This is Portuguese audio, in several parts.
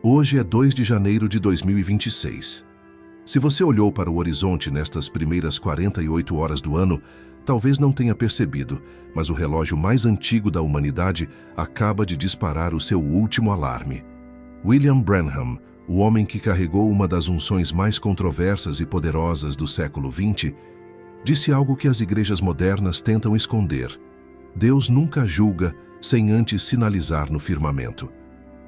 Hoje é 2 de janeiro de 2026. Se você olhou para o horizonte nestas primeiras 48 horas do ano, talvez não tenha percebido, mas o relógio mais antigo da humanidade acaba de disparar o seu último alarme. William Branham, o homem que carregou uma das unções mais controversas e poderosas do século XX, disse algo que as igrejas modernas tentam esconder. Deus nunca julga sem antes sinalizar no firmamento.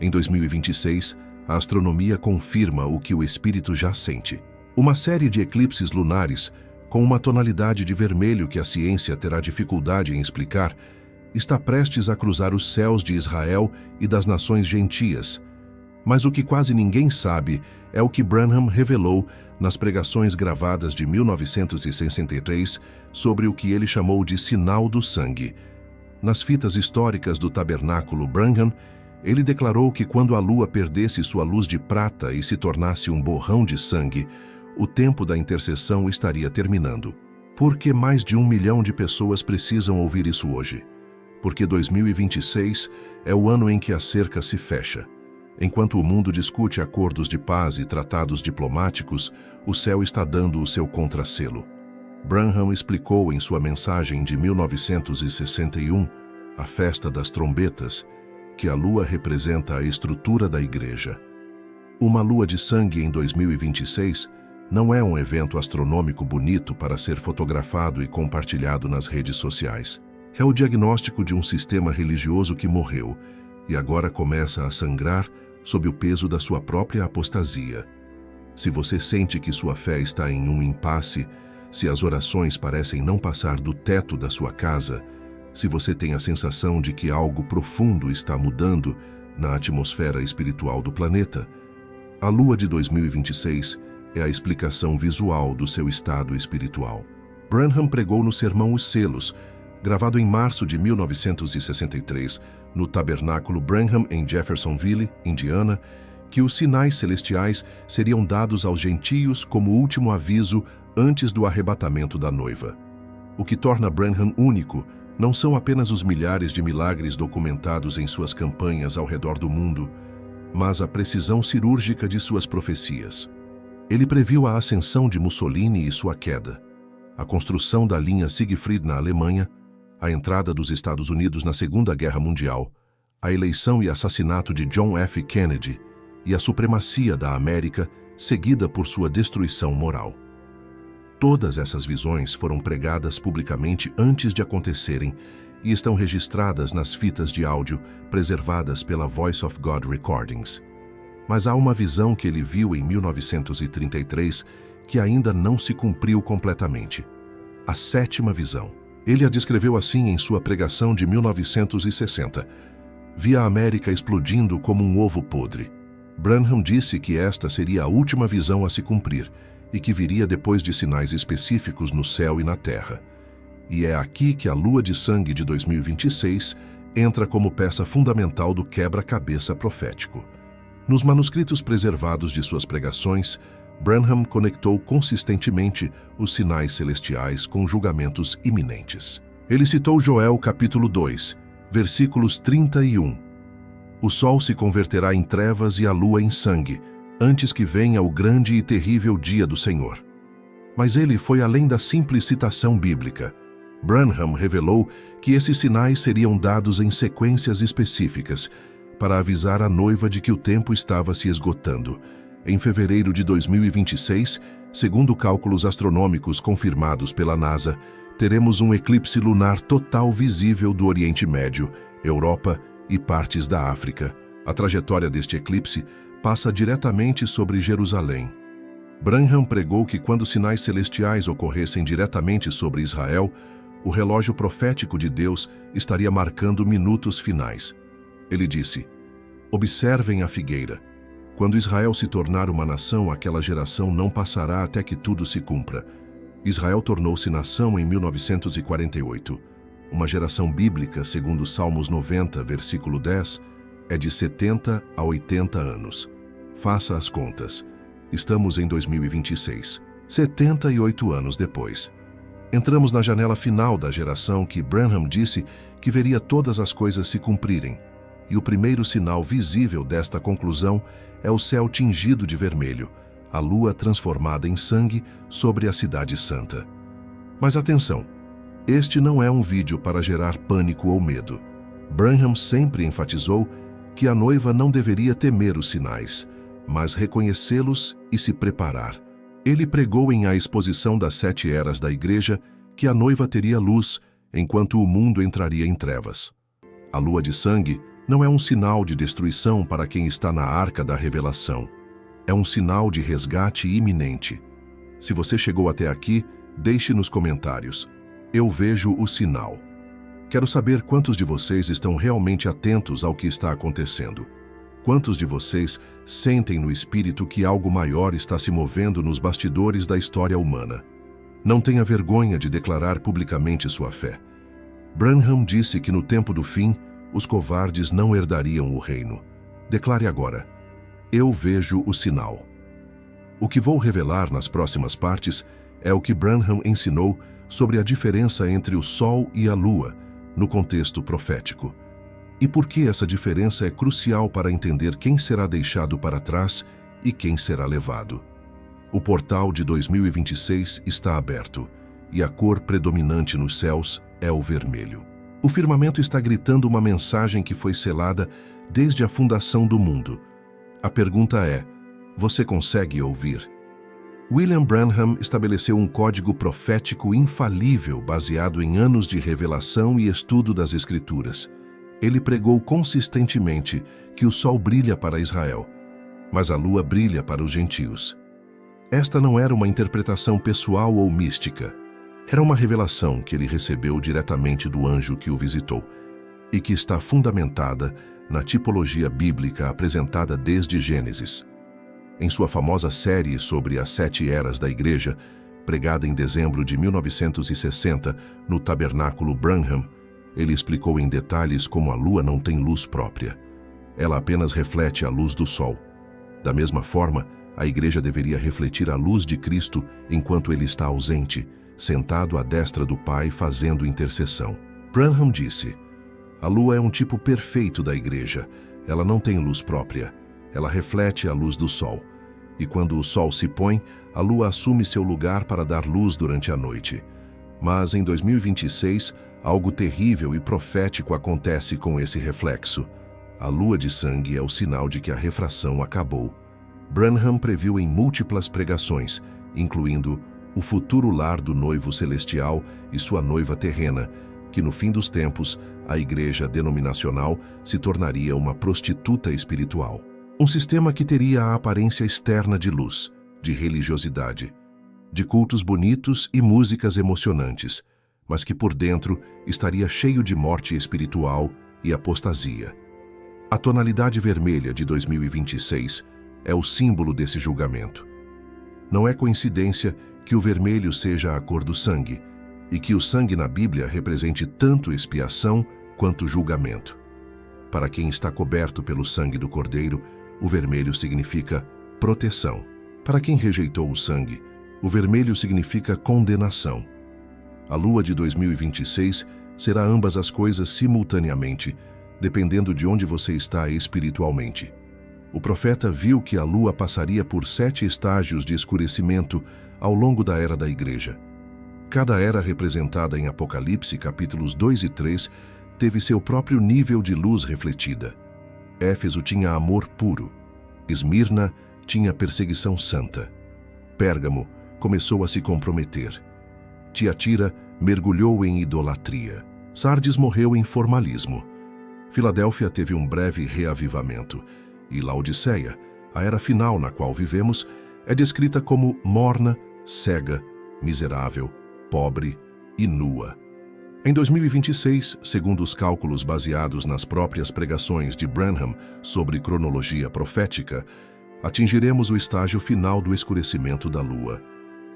Em 2026, a astronomia confirma o que o espírito já sente. Uma série de eclipses lunares, com uma tonalidade de vermelho que a ciência terá dificuldade em explicar, está prestes a cruzar os céus de Israel e das nações gentias. Mas o que quase ninguém sabe é o que Branham revelou nas pregações gravadas de 1963 sobre o que ele chamou de sinal do sangue. Nas fitas históricas do tabernáculo Branham, ele declarou que quando a lua perdesse sua luz de prata e se tornasse um borrão de sangue, o tempo da intercessão estaria terminando. Por que mais de 1 milhão de pessoas precisam ouvir isso hoje? Porque 2026 é o ano em que a cerca se fecha. Enquanto o mundo discute acordos de paz e tratados diplomáticos, o céu está dando o seu contrasselo. Branham explicou em sua mensagem de 1961, a Festa das Trombetas, que a lua representa a estrutura da igreja. Uma lua de sangue em 2026 não é um evento astronômico bonito para ser fotografado e compartilhado nas redes sociais. É o diagnóstico de um sistema religioso que morreu e agora começa a sangrar sob o peso da sua própria apostasia. Se você sente que sua fé está em um impasse, se as orações parecem não passar do teto da sua casa, se você tem a sensação de que algo profundo está mudando na atmosfera espiritual do planeta, a lua de 2026 é a explicação visual do seu estado espiritual. Branham pregou no sermão Os Selos, gravado em março de 1963, no tabernáculo Branham em Jeffersonville, Indiana, que os sinais celestiais seriam dados aos gentios como último aviso antes do arrebatamento da noiva. O que torna Branham único não são apenas os milhares de milagres documentados em suas campanhas ao redor do mundo, mas a precisão cirúrgica de suas profecias. Ele previu a ascensão de Mussolini e sua queda, a construção da linha Siegfried na Alemanha, a entrada dos Estados Unidos na Segunda Guerra Mundial, a eleição e assassinato de John F. Kennedy e a supremacia da América, seguida por sua destruição moral. Todas essas visões foram pregadas publicamente antes de acontecerem e estão registradas nas fitas de áudio preservadas pela Voice of God Recordings. Mas há uma visão que ele viu em 1933 que ainda não se cumpriu completamente. A sétima visão. Ele a descreveu assim em sua pregação de 1960. Vi a América explodindo como um ovo podre. Branham disse que esta seria a última visão a se cumprir e que viria depois de sinais específicos no céu e na terra. E é aqui que a lua de sangue de 2026 entra como peça fundamental do quebra-cabeça profético. Nos manuscritos preservados de suas pregações, Branham conectou consistentemente os sinais celestiais com julgamentos iminentes. Ele citou Joel capítulo 2, versículos 31. O sol se converterá em trevas e a lua em sangue, antes que venha o grande e terrível dia do Senhor. Mas ele foi além da simples citação bíblica. Branham revelou que esses sinais seriam dados em sequências específicas para avisar a noiva de que o tempo estava se esgotando. Em fevereiro de 2026, segundo cálculos astronômicos confirmados pela NASA, teremos um eclipse lunar total visível do Oriente Médio, Europa e partes da África. A trajetória deste eclipse passa diretamente sobre Jerusalém. Branham pregou que quando sinais celestiais ocorressem diretamente sobre Israel, o relógio profético de Deus estaria marcando minutos finais. Ele disse: observem a figueira. Quando Israel se tornar uma nação, aquela geração não passará até que tudo se cumpra. Israel tornou-se nação em 1948. Uma geração bíblica, segundo Salmos 90, versículo 10, é de 70 a 80 anos. Faça as contas. Estamos em 2026, 78 anos depois. Entramos na janela final da geração que Branham disse que veria todas as coisas se cumprirem. E o primeiro sinal visível desta conclusão é o céu tingido de vermelho, a lua transformada em sangue sobre a cidade santa. Mas atenção, este não é um vídeo para gerar pânico ou medo. Branham sempre enfatizou que a noiva não deveria temer os sinais, mas reconhecê-los e se preparar. Ele pregou em A Exposição das 7 Eras da Igreja que a noiva teria luz, enquanto o mundo entraria em trevas. A lua de sangue não é um sinal de destruição para quem está na Arca da Revelação. É um sinal de resgate iminente. Se você chegou até aqui, deixe nos comentários: eu vejo o sinal. Quero saber quantos de vocês estão realmente atentos ao que está acontecendo. Quantos de vocês sentem no espírito que algo maior está se movendo nos bastidores da história humana? Não tenha vergonha de declarar publicamente sua fé. Branham disse que no tempo do fim, os covardes não herdariam o reino. Declare agora: eu vejo o sinal. O que vou revelar nas próximas partes é o que Branham ensinou sobre a diferença entre o Sol e a Lua, no contexto profético. E por que essa diferença é crucial para entender quem será deixado para trás e quem será levado. O portal de 2026 está aberto, e a cor predominante nos céus é o vermelho. O firmamento está gritando uma mensagem que foi selada desde a fundação do mundo. A pergunta é: você consegue ouvir? William Branham estabeleceu um código profético infalível baseado em anos de revelação e estudo das Escrituras. Ele pregou consistentemente que o sol brilha para Israel, mas a lua brilha para os gentios. Esta não era uma interpretação pessoal ou mística. Era uma revelação que ele recebeu diretamente do anjo que o visitou e que está fundamentada na tipologia bíblica apresentada desde Gênesis. Em sua famosa série sobre as 7 eras da Igreja, pregada em dezembro de 1960 no Tabernáculo Branham, ele explicou em detalhes como a lua não tem luz própria. Ela apenas reflete a luz do sol. Da mesma forma, a Igreja deveria refletir a luz de Cristo enquanto ele está ausente, sentado à destra do Pai fazendo intercessão. Branham disse: a lua é um tipo perfeito da Igreja. Ela não tem luz própria. Ela reflete a luz do sol. E quando o sol se põe, a lua assume seu lugar para dar luz durante a noite. Mas em 2026, algo terrível e profético acontece com esse reflexo. A lua de sangue é o sinal de que a refração acabou. Branham previu em múltiplas pregações, incluindo o futuro lar do noivo celestial e sua noiva terrena, que no fim dos tempos, a igreja denominacional se tornaria uma prostituta espiritual. Um sistema que teria a aparência externa de luz, de religiosidade, de cultos bonitos e músicas emocionantes, mas que por dentro estaria cheio de morte espiritual e apostasia. A tonalidade vermelha de 2026 é o símbolo desse julgamento. Não é coincidência que o vermelho seja a cor do sangue, e que o sangue na Bíblia represente tanto expiação quanto julgamento. Para quem está coberto pelo sangue do Cordeiro, o vermelho significa proteção. Para quem rejeitou o sangue, o vermelho significa condenação. A lua de 2026 será ambas as coisas simultaneamente, dependendo de onde você está espiritualmente. O profeta viu que a lua passaria por 7 estágios de escurecimento ao longo da era da Igreja. Cada era representada em Apocalipse, capítulos 2 e 3, teve seu próprio nível de luz refletida. Éfeso tinha amor puro. Esmirna tinha perseguição santa. Pérgamo começou a se comprometer. Tiatira mergulhou em idolatria. Sardes morreu em formalismo. Filadélfia teve um breve reavivamento. E Laodiceia, a era final na qual vivemos, é descrita como morna, cega, miserável, pobre e nua. Em 2026, segundo os cálculos baseados nas próprias pregações de Branham sobre cronologia profética, atingiremos o estágio final do escurecimento da lua.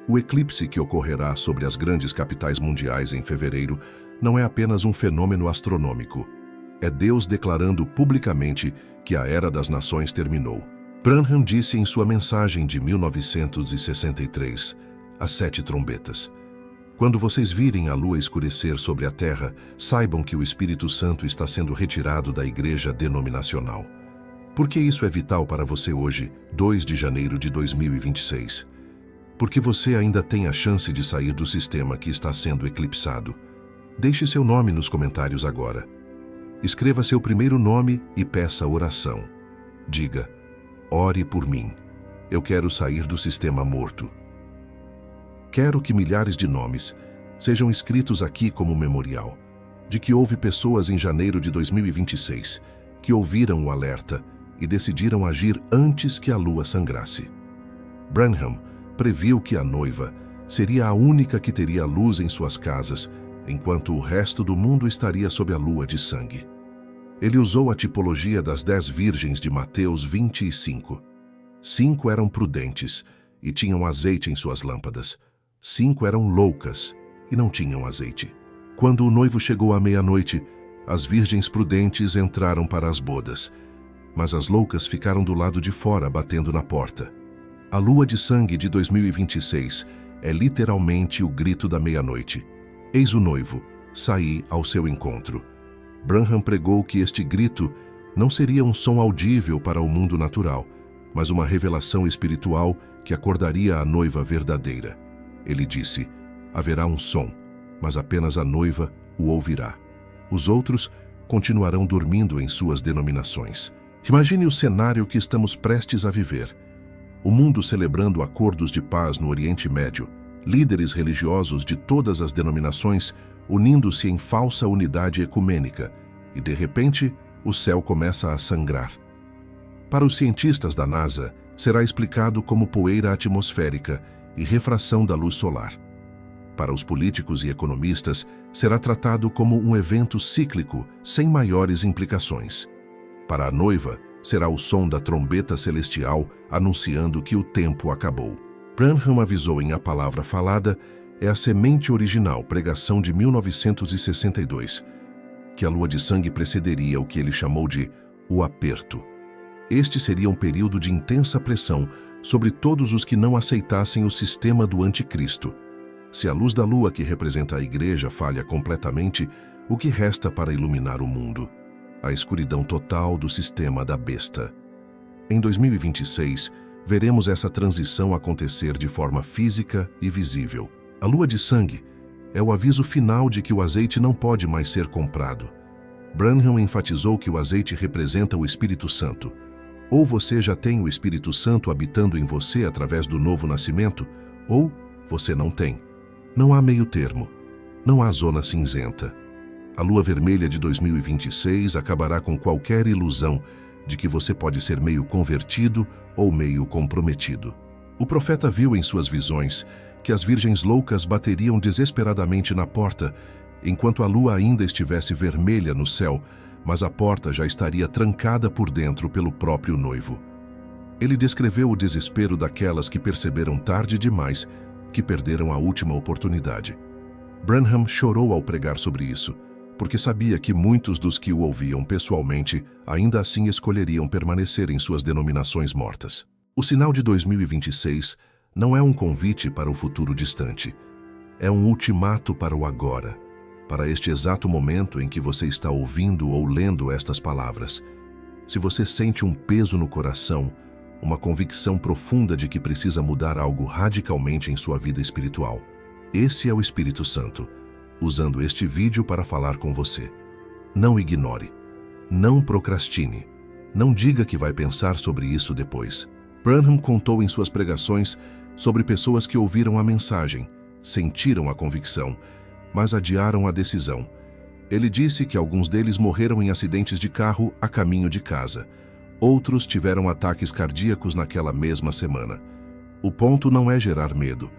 O eclipse que ocorrerá sobre as grandes capitais mundiais em fevereiro não é apenas um fenômeno astronômico. É Deus declarando publicamente que a Era das Nações terminou. Branham disse em sua mensagem de 1963, As 7 Trombetas: quando vocês virem a lua escurecer sobre a terra, saibam que o Espírito Santo está sendo retirado da igreja denominacional. Por que isso é vital para você hoje, 2 de janeiro de 2026? Porque você ainda tem a chance de sair do sistema que está sendo eclipsado. Deixe seu nome nos comentários agora. Escreva seu primeiro nome e peça oração. Diga: ore por mim. Eu quero sair do sistema morto. Quero que milhares de nomes sejam escritos aqui como memorial, de que houve pessoas em janeiro de 2026 que ouviram o alerta e decidiram agir antes que a lua sangrasse. Branham previu que a noiva seria a única que teria luz em suas casas, enquanto o resto do mundo estaria sob a lua de sangue. Ele usou a tipologia das 10 virgens de Mateus 25. 5 eram prudentes e tinham azeite em suas lâmpadas. 5 eram loucas e não tinham azeite. Quando o noivo chegou à meia-noite, as virgens prudentes entraram para as bodas, mas as loucas ficaram do lado de fora batendo na porta. A lua de sangue de 2026 é literalmente o grito da meia-noite. Eis o noivo, saí ao seu encontro. Branham pregou que este grito não seria um som audível para o mundo natural, mas uma revelação espiritual que acordaria a noiva verdadeira. Ele disse: haverá um som, mas apenas a noiva o ouvirá. Os outros continuarão dormindo em suas denominações. Imagine o cenário que estamos prestes a viver. O mundo celebrando acordos de paz no Oriente Médio, líderes religiosos de todas as denominações unindo-se em falsa unidade ecumênica, e de repente o céu começa a sangrar. Para os cientistas da NASA, será explicado como poeira atmosférica e refração da luz solar. Para os políticos e economistas, será tratado como um evento cíclico, sem maiores implicações. Para a noiva, será o som da trombeta celestial anunciando que o tempo acabou. Branham avisou em A Palavra Falada, é a semente original, pregação de 1962, que a lua de sangue precederia o que ele chamou de o aperto. Este seria um período de intensa pressão sobre todos os que não aceitassem o sistema do anticristo. Se a luz da lua que representa a igreja falha completamente, o que resta para iluminar o mundo? A escuridão total do sistema da besta. Em 2026, veremos essa transição acontecer de forma física e visível. A lua de sangue é o aviso final de que o azeite não pode mais ser comprado. Branham enfatizou que o azeite representa o Espírito Santo. Ou você já tem o Espírito Santo habitando em você através do novo nascimento, ou você não tem. Não há meio termo. Não há zona cinzenta. A lua vermelha de 2026 acabará com qualquer ilusão de que você pode ser meio convertido ou meio comprometido. O profeta viu em suas visões que as virgens loucas bateriam desesperadamente na porta, enquanto a lua ainda estivesse vermelha no céu, mas a porta já estaria trancada por dentro pelo próprio noivo. Ele descreveu o desespero daquelas que perceberam tarde demais que perderam a última oportunidade. Branham chorou ao pregar sobre isso, porque sabia que muitos dos que o ouviam pessoalmente ainda assim escolheriam permanecer em suas denominações mortas. O sinal de 2026 não é um convite para o futuro distante. É um ultimato para o agora, para este exato momento em que você está ouvindo ou lendo estas palavras. Se você sente um peso no coração, uma convicção profunda de que precisa mudar algo radicalmente em sua vida espiritual, esse é o Espírito Santo, usando este vídeo para falar com você. Não ignore. Não procrastine. Não diga que vai pensar sobre isso depois. Branham contou em suas pregações sobre pessoas que ouviram a mensagem, sentiram a convicção, mas adiaram a decisão. Ele disse que alguns deles morreram em acidentes de carro a caminho de casa. Outros tiveram ataques cardíacos naquela mesma semana. O ponto não é gerar medo,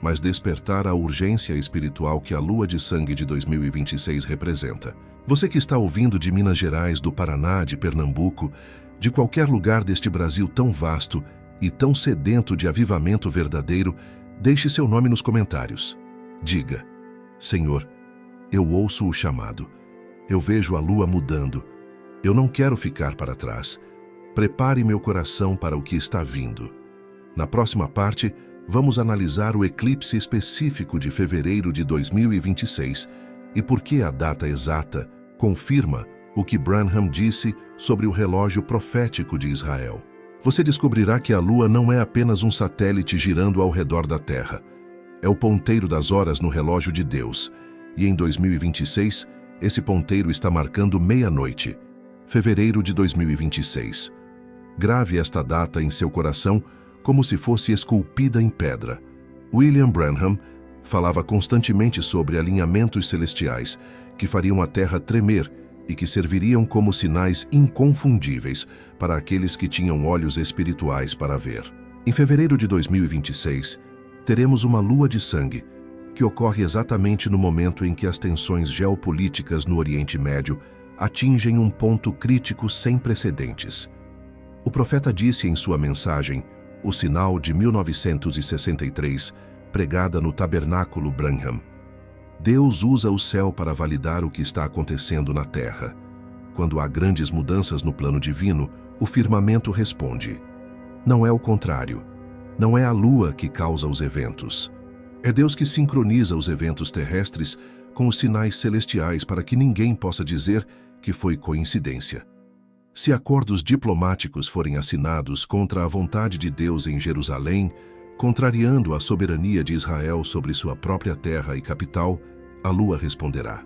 mas despertar a urgência espiritual que a lua de sangue de 2026 representa. Você que está ouvindo de Minas Gerais, do Paraná, de Pernambuco, de qualquer lugar deste Brasil tão vasto e tão sedento de avivamento verdadeiro, deixe seu nome nos comentários. Diga: Senhor, eu ouço o chamado. Eu vejo a lua mudando. Eu não quero ficar para trás. Prepare meu coração para o que está vindo. Na próxima parte, vamos analisar o eclipse específico de fevereiro de 2026 e por que a data exata confirma o que Branham disse sobre o relógio profético de Israel. Você descobrirá que a Lua não é apenas um satélite girando ao redor da Terra. É o ponteiro das horas no relógio de Deus. E em 2026, esse ponteiro está marcando meia-noite, fevereiro de 2026. Grave esta data em seu coração como se fosse esculpida em pedra. William Branham falava constantemente sobre alinhamentos celestiais que fariam a Terra tremer e que serviriam como sinais inconfundíveis para aqueles que tinham olhos espirituais para ver. Em fevereiro de 2026, teremos uma lua de sangue, que ocorre exatamente no momento em que as tensões geopolíticas no Oriente Médio atingem um ponto crítico sem precedentes. O profeta disse em sua mensagem, O Sinal de 1963, pregada no Tabernáculo Branham: Deus usa o céu para validar o que está acontecendo na Terra. Quando há grandes mudanças no plano divino, o firmamento responde. Não é o contrário. Não é a Lua que causa os eventos. É Deus que sincroniza os eventos terrestres com os sinais celestiais para que ninguém possa dizer que foi coincidência. Se acordos diplomáticos forem assinados contra a vontade de Deus em Jerusalém, contrariando a soberania de Israel sobre sua própria terra e capital, a Lua responderá.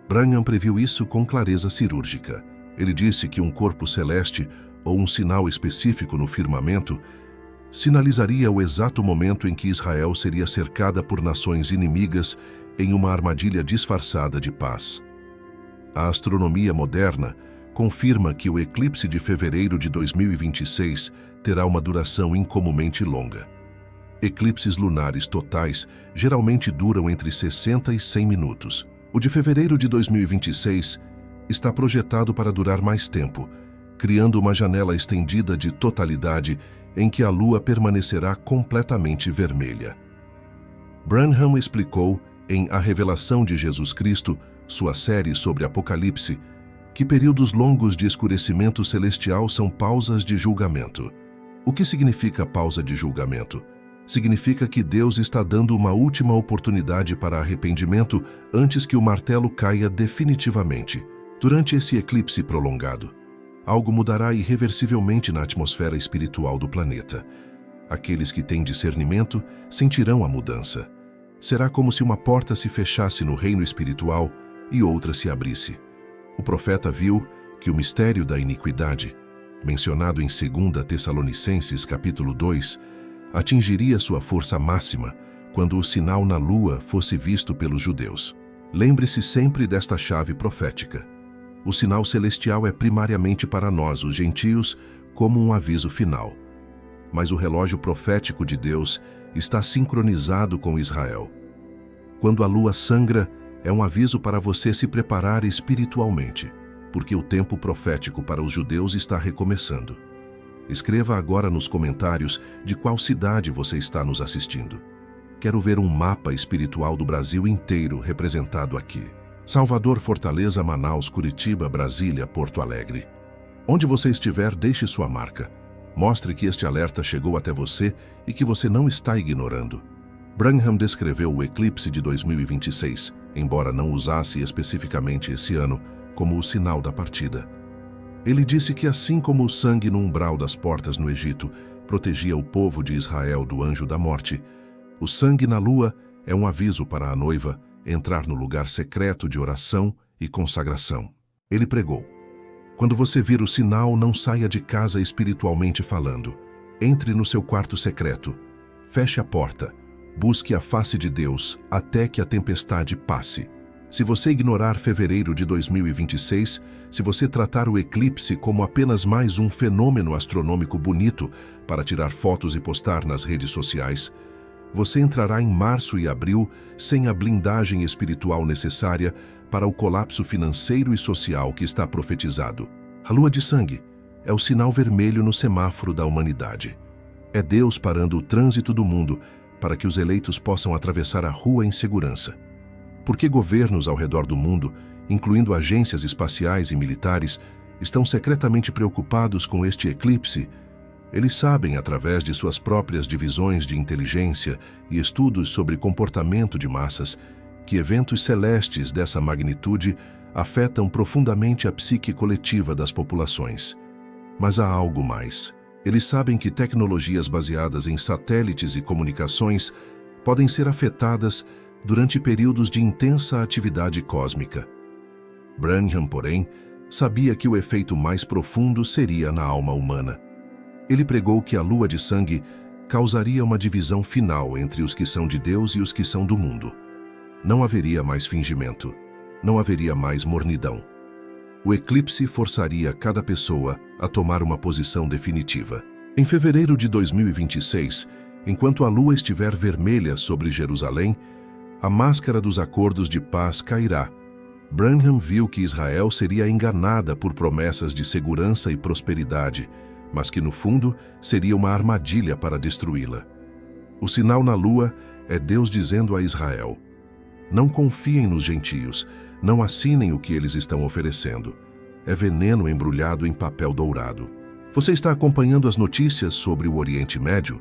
Branham previu isso com clareza cirúrgica. Ele disse que um corpo celeste ou um sinal específico no firmamento sinalizaria o exato momento em que Israel seria cercada por nações inimigas em uma armadilha disfarçada de paz. A astronomia moderna confirma que o eclipse de fevereiro de 2026 terá uma duração incomumente longa. Eclipses lunares totais geralmente duram entre 60 e 100 minutos. O de fevereiro de 2026 está projetado para durar mais tempo, criando uma janela estendida de totalidade em que a Lua permanecerá completamente vermelha. Branham explicou em A Revelação de Jesus Cristo, sua série sobre Apocalipse, que períodos longos de escurecimento celestial são pausas de julgamento. O que significa pausa de julgamento? Significa que Deus está dando uma última oportunidade para arrependimento antes que o martelo caia definitivamente. Durante esse eclipse prolongado, algo mudará irreversivelmente na atmosfera espiritual do planeta. Aqueles que têm discernimento sentirão a mudança. Será como se uma porta se fechasse no reino espiritual e outra se abrisse. O profeta viu que o mistério da iniquidade, mencionado em 2 Tessalonicenses capítulo 2, atingiria sua força máxima quando o sinal na lua fosse visto pelos judeus. Lembre-se sempre desta chave profética. O sinal celestial é primariamente para nós, os gentios, como um aviso final. Mas o relógio profético de Deus está sincronizado com Israel. Quando a lua sangra, é um aviso para você se preparar espiritualmente, porque o tempo profético para os judeus está recomeçando. Escreva agora nos comentários de qual cidade você está nos assistindo. Quero ver um mapa espiritual do Brasil inteiro representado aqui. Salvador, Fortaleza, Manaus, Curitiba, Brasília, Porto Alegre. Onde você estiver, deixe sua marca. Mostre que este alerta chegou até você e que você não está ignorando. Branham descreveu o eclipse de 2026, embora não usasse especificamente esse ano, como o sinal da partida. Ele disse que assim como o sangue no umbral das portas no Egito protegia o povo de Israel do anjo da morte, o sangue na lua é um aviso para a noiva entrar no lugar secreto de oração e consagração. Ele pregou: quando você vir o sinal, não saia de casa espiritualmente falando. Entre no seu quarto secreto, feche a porta, busque a face de Deus até que a tempestade passe. Se você ignorar fevereiro de 2026, se você tratar o eclipse como apenas mais um fenômeno astronômico bonito para tirar fotos e postar nas redes sociais, você entrará em março e abril sem a blindagem espiritual necessária para o colapso financeiro e social que está profetizado. A lua de sangue é o sinal vermelho no semáforo da humanidade. É Deus parando o trânsito do mundo para que os eleitos possam atravessar a rua em segurança. Porque governos ao redor do mundo, incluindo agências espaciais e militares, estão secretamente preocupados com este eclipse. Eles sabem, através de suas próprias divisões de inteligência e estudos sobre comportamento de massas, que eventos celestes dessa magnitude afetam profundamente a psique coletiva das populações. Mas há algo mais. Eles sabem que tecnologias baseadas em satélites e comunicações podem ser afetadas durante períodos de intensa atividade cósmica. Branham, porém, sabia que o efeito mais profundo seria na alma humana. Ele pregou que a lua de sangue causaria uma divisão final entre os que são de Deus e os que são do mundo. Não haveria mais fingimento. Não haveria mais mornidão. O eclipse forçaria cada pessoa a tomar uma posição definitiva. Em fevereiro de 2026, enquanto a lua estiver vermelha sobre Jerusalém, a máscara dos acordos de paz cairá. Branham viu que Israel seria enganada por promessas de segurança e prosperidade, mas que no fundo seria uma armadilha para destruí-la. O sinal na lua é Deus dizendo a Israel: não confiem nos gentios, não assinem o que eles estão oferecendo. É veneno embrulhado em papel dourado. Você está acompanhando as notícias sobre o Oriente Médio?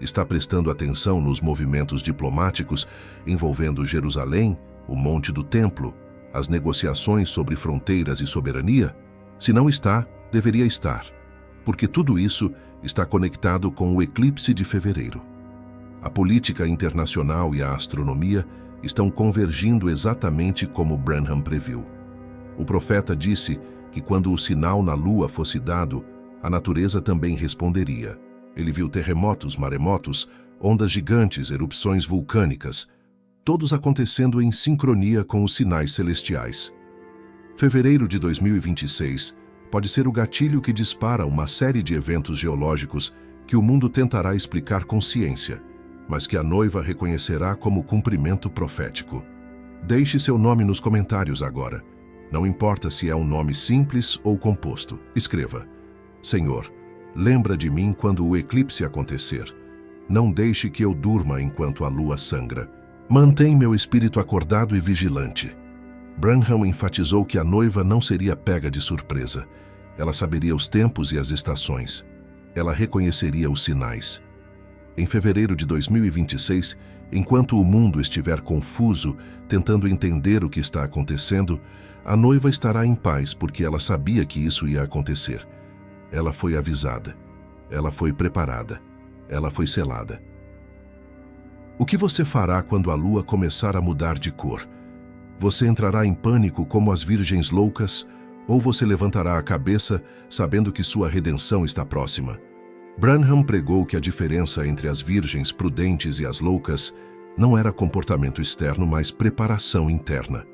Está prestando atenção nos movimentos diplomáticos envolvendo Jerusalém, o Monte do Templo, as negociações sobre fronteiras e soberania? Se não está, deveria estar, porque tudo isso está conectado com o eclipse de fevereiro. A política internacional e a astronomia estão convergindo exatamente como Branham previu. O profeta disse que quando o sinal na lua fosse dado, a natureza também responderia. Ele viu terremotos, maremotos, ondas gigantes, erupções vulcânicas, todos acontecendo em sincronia com os sinais celestiais. Fevereiro de 2026 pode ser o gatilho que dispara uma série de eventos geológicos que o mundo tentará explicar com ciência, mas que a noiva reconhecerá como cumprimento profético. Deixe seu nome nos comentários agora. Não importa se é um nome simples ou composto. Escreva: Senhor, lembra de mim quando o eclipse acontecer. Não deixe que eu durma enquanto a lua sangra. Mantém meu espírito acordado e vigilante. Branham enfatizou que a noiva não seria pega de surpresa. Ela saberia os tempos e as estações. Ela reconheceria os sinais. Em fevereiro de 2026, enquanto o mundo estiver confuso, tentando entender o que está acontecendo, a noiva estará em paz porque ela sabia que isso ia acontecer. Ela foi avisada. Ela foi preparada. Ela foi selada. O que você fará quando a lua começar a mudar de cor? Você entrará em pânico como as virgens loucas, ou você levantará a cabeça sabendo que sua redenção está próxima? Branham pregou que a diferença entre as virgens prudentes e as loucas não era comportamento externo, mas preparação interna.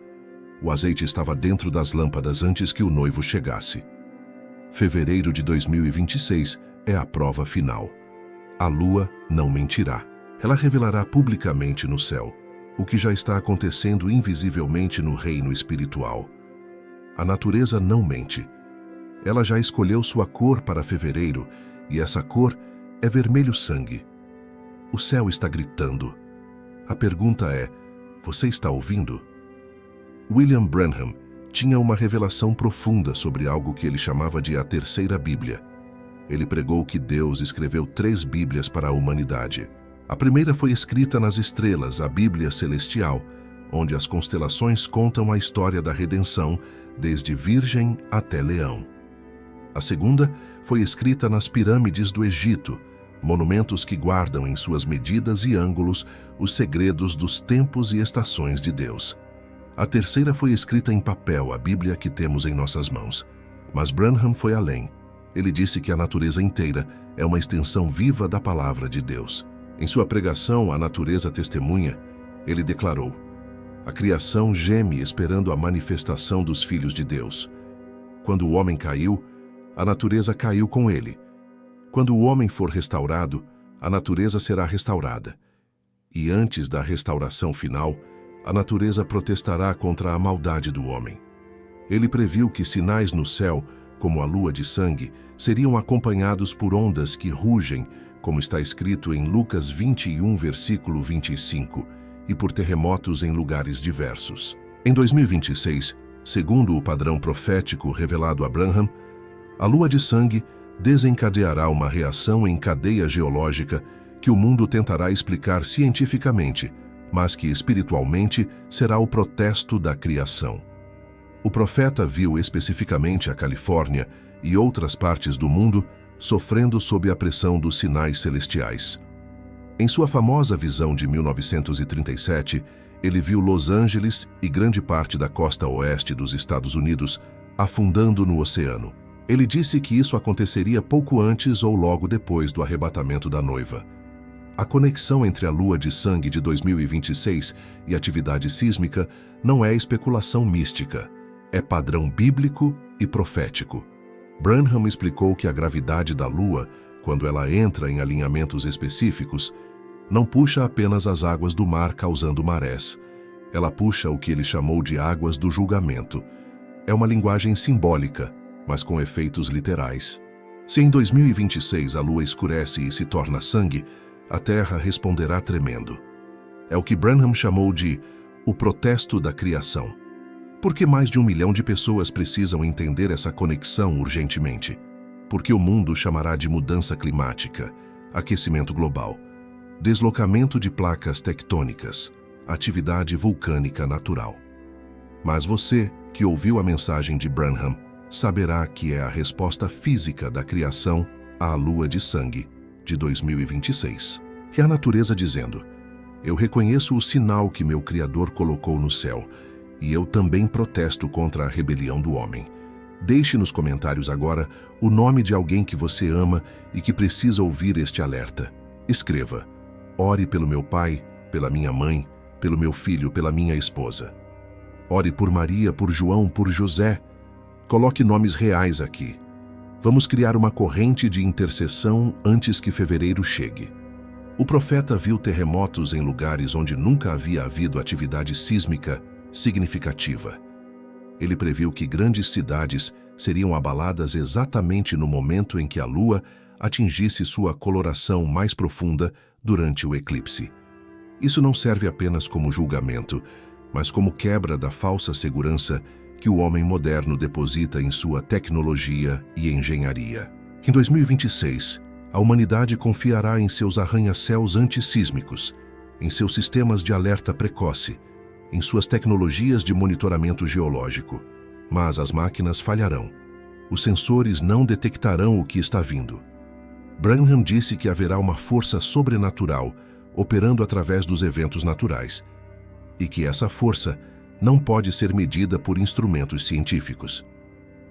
O azeite estava dentro das lâmpadas antes que o noivo chegasse. Fevereiro de 2026 é a prova final. A lua não mentirá. Ela revelará publicamente no céu o que já está acontecendo invisivelmente no reino espiritual. A natureza não mente. Ela já escolheu sua cor para fevereiro, e essa cor é vermelho sangue. O céu está gritando. A pergunta é: você está ouvindo? William Branham tinha uma revelação profunda sobre algo que ele chamava de a terceira Bíblia. Ele pregou que Deus escreveu 3 Bíblias para a humanidade. A primeira foi escrita nas estrelas, a Bíblia Celestial, onde as constelações contam a história da redenção, desde Virgem até Leão. A segunda foi escrita nas pirâmides do Egito, monumentos que guardam em suas medidas e ângulos os segredos dos tempos e estações de Deus. A terceira foi escrita em papel, a Bíblia que temos em nossas mãos. Mas Branham foi além. Ele disse que a natureza inteira é uma extensão viva da palavra de Deus. Em sua pregação, A Natureza Testemunha, ele declarou: a criação geme esperando a manifestação dos filhos de Deus. Quando o homem caiu, a natureza caiu com ele. Quando o homem for restaurado, a natureza será restaurada. E antes da restauração final, a natureza protestará contra a maldade do homem. Ele previu que sinais no céu, como a lua de sangue, seriam acompanhados por ondas que rugem, como está escrito em Lucas 21, versículo 25, e por terremotos em lugares diversos. Em 2026, segundo o padrão profético revelado a Branham, a lua de sangue desencadeará uma reação em cadeia geológica que o mundo tentará explicar cientificamente, mas que espiritualmente será o protesto da criação. O profeta viu especificamente a Califórnia e outras partes do mundo sofrendo sob a pressão dos sinais celestiais. Em sua famosa visão de 1937, ele viu Los Angeles e grande parte da costa oeste dos Estados Unidos afundando no oceano. Ele disse que isso aconteceria pouco antes ou logo depois do arrebatamento da noiva. A conexão entre a lua de sangue de 2026 e atividade sísmica não é especulação mística, é padrão bíblico e profético. Branham explicou que a gravidade da lua, quando ela entra em alinhamentos específicos, não puxa apenas as águas do mar causando marés. Ela puxa o que ele chamou de águas do julgamento. É uma linguagem simbólica, mas com efeitos literais. Se em 2026 a lua escurece e se torna sangue, a terra responderá tremendo. É o que Branham chamou de o protesto da criação. Por que mais de 1 milhão de pessoas precisam entender essa conexão urgentemente? Porque o mundo chamará de mudança climática, aquecimento global, deslocamento de placas tectônicas, atividade vulcânica natural. Mas você, que ouviu a mensagem de Branham, saberá que é a resposta física da criação à lua de sangue de 2026. É a natureza dizendo: eu reconheço o sinal que meu Criador colocou no céu, e eu também protesto contra a rebelião do homem. Deixe nos comentários agora o nome de alguém que você ama e que precisa ouvir este alerta. Escreva: ore pelo meu pai, pela minha mãe, pelo meu filho, pela minha esposa. Ore por Maria, por João, por José. Coloque nomes reais aqui. Vamos criar uma corrente de intercessão antes que fevereiro chegue. O profeta viu terremotos em lugares onde nunca havia havido atividade sísmica significativa. Ele previu que grandes cidades seriam abaladas exatamente no momento em que a lua atingisse sua coloração mais profunda durante o eclipse. Isso não serve apenas como julgamento, mas como quebra da falsa segurança que o homem moderno deposita em sua tecnologia e engenharia. Em 2026, a humanidade confiará em seus arranha-céus antissísmicos, em seus sistemas de alerta precoce, em suas tecnologias de monitoramento geológico. Mas as máquinas falharão. Os sensores não detectarão o que está vindo. Branham disse que haverá uma força sobrenatural operando através dos eventos naturais, e que essa força não pode ser medida por instrumentos científicos.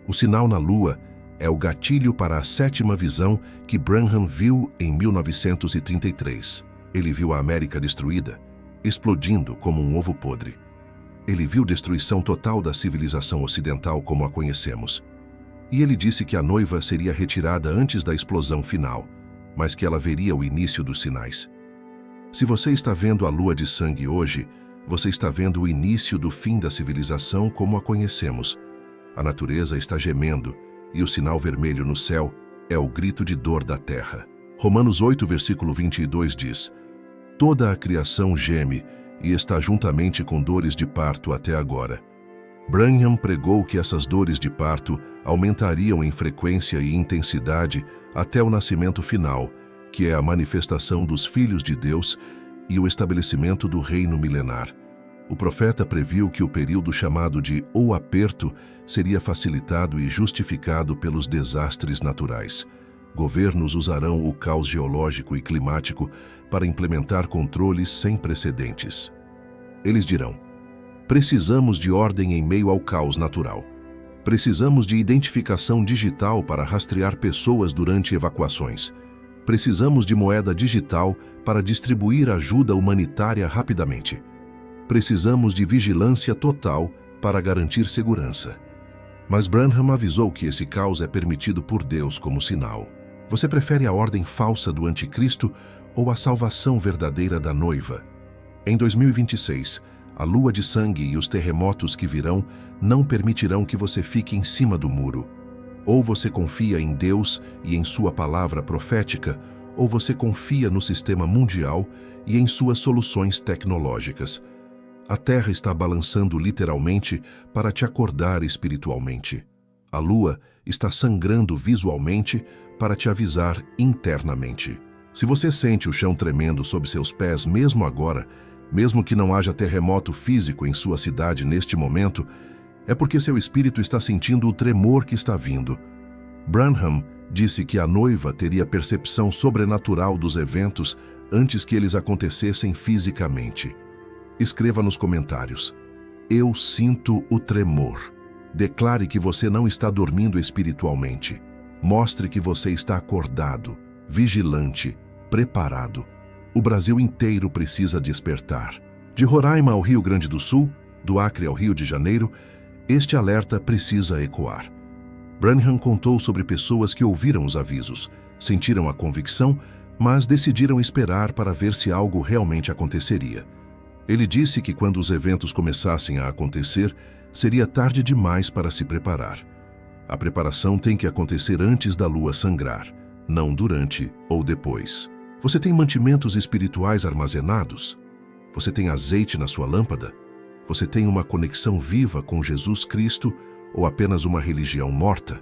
O sinal na Lua é o gatilho para a 7ª visão que Branham viu em 1933. Ele viu a América destruída, explodindo como um ovo podre. Ele viu destruição total da civilização ocidental como a conhecemos. E ele disse que a noiva seria retirada antes da explosão final, mas que ela veria o início dos sinais. Se você está vendo a lua de sangue hoje, você está vendo o início do fim da civilização como a conhecemos. A natureza está gemendo, e o sinal vermelho no céu é o grito de dor da terra. Romanos 8, versículo 22 diz: toda a criação geme e está juntamente com dores de parto até agora. Branham pregou que essas dores de parto aumentariam em frequência e intensidade até o nascimento final, que é a manifestação dos filhos de Deus e o estabelecimento do reino milenar. O profeta previu que o período chamado de O Aperto seria facilitado e justificado pelos desastres naturais. Governos usarão o caos geológico e climático para implementar controles sem precedentes. Eles dirão: precisamos de ordem em meio ao caos natural. Precisamos de identificação digital para rastrear pessoas durante evacuações. Precisamos de moeda digital para distribuir ajuda humanitária rapidamente. Precisamos de vigilância total para garantir segurança. Mas Branham avisou que esse caos é permitido por Deus como sinal. Você prefere a ordem falsa do anticristo ou a salvação verdadeira da noiva? Em 2026, a lua de sangue e os terremotos que virão não permitirão que você fique em cima do muro. Ou você confia em Deus e em sua palavra profética, ou você confia no sistema mundial e em suas soluções tecnológicas. A Terra está balançando literalmente para te acordar espiritualmente. A Lua está sangrando visualmente para te avisar internamente. Se você sente o chão tremendo sob seus pés mesmo agora, mesmo que não haja terremoto físico em sua cidade neste momento, É porque seu espírito está sentindo o tremor que está vindo. Branham disse que a noiva teria percepção sobrenatural dos eventos antes que eles acontecessem fisicamente. Escreva nos comentários: eu sinto o tremor. Declare que você não está dormindo espiritualmente. Mostre que você está acordado, vigilante, preparado. O Brasil inteiro precisa despertar. De Roraima ao Rio Grande do Sul, do Acre ao Rio de Janeiro, este alerta precisa ecoar. Branham contou sobre pessoas que ouviram os avisos, sentiram a convicção, mas decidiram esperar para ver se algo realmente aconteceria. Ele disse que quando os eventos começassem a acontecer, seria tarde demais para se preparar. A preparação tem que acontecer antes da lua sangrar, não durante ou depois. Você tem mantimentos espirituais armazenados? Você tem azeite na sua lâmpada? Você tem uma conexão viva com Jesus Cristo ou apenas uma religião morta?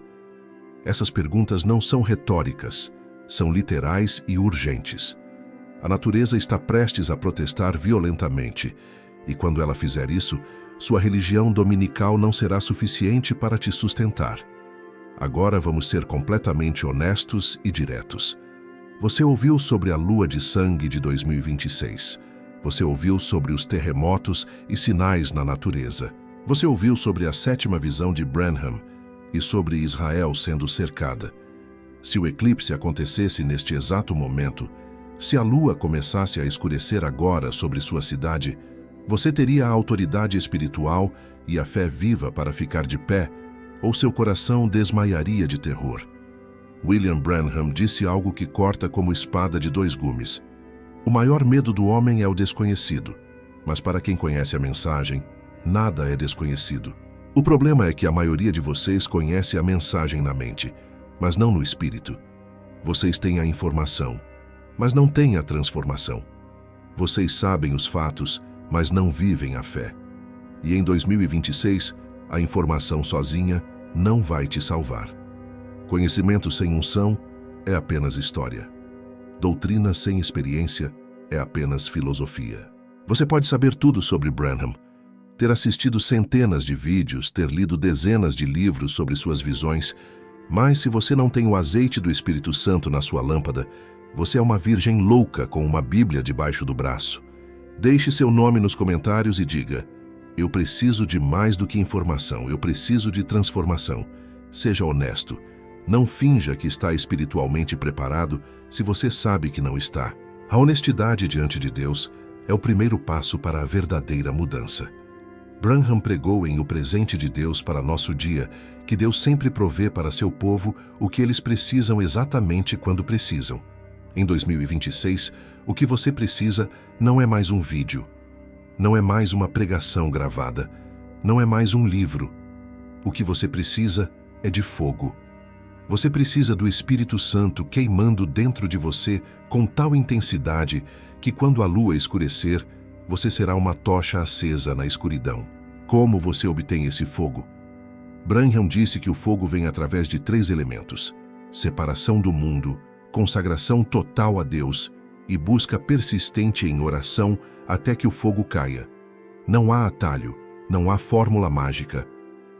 Essas perguntas não são retóricas, são literais e urgentes. A natureza está prestes a protestar violentamente, e quando ela fizer isso, sua religião dominical não será suficiente para te sustentar. Agora vamos ser completamente honestos e diretos. Você ouviu sobre a lua de sangue de 2026. Você ouviu sobre os terremotos e sinais na natureza. Você ouviu sobre a 7ª visão de Branham e sobre Israel sendo cercada. Se o eclipse acontecesse neste exato momento, se a lua começasse a escurecer agora sobre sua cidade, você teria a autoridade espiritual e a fé viva para ficar de pé, ou seu coração desmaiaria de terror? William Branham disse algo que corta como espada de 2 gumes. O maior medo do homem é o desconhecido, mas para quem conhece a mensagem, nada é desconhecido. O problema é que a maioria de vocês conhece a mensagem na mente, mas não no espírito. Vocês têm a informação, mas não têm a transformação. Vocês sabem os fatos, mas não vivem a fé. E em 2026, a informação sozinha não vai te salvar. Conhecimento sem unção é apenas história. Doutrina sem experiência é apenas filosofia. Você pode saber tudo sobre Branham, ter assistido centenas de vídeos, ter lido dezenas de livros sobre suas visões, mas se você não tem o azeite do Espírito Santo na sua lâmpada, você é uma virgem louca com uma Bíblia debaixo do braço. Deixe seu nome nos comentários e diga: eu preciso de mais do que informação, eu preciso de transformação. Seja honesto. Não finja que está espiritualmente preparado se você sabe que não está. A honestidade diante de Deus é o primeiro passo para a verdadeira mudança. Branham pregou em O Presente de Deus para Nosso Dia que Deus sempre provê para seu povo o que eles precisam exatamente quando precisam. Em 2026, o que você precisa não é mais um vídeo, não é mais uma pregação gravada, não é mais um livro. O que você precisa é de fogo. Você precisa do Espírito Santo queimando dentro de você com tal intensidade que quando a lua escurecer, você será uma tocha acesa na escuridão. Como você obtém esse fogo? Branham disse que o fogo vem através de 3 elementos: separação do mundo, consagração total a Deus e busca persistente em oração até que o fogo caia. Não há atalho, não há fórmula mágica,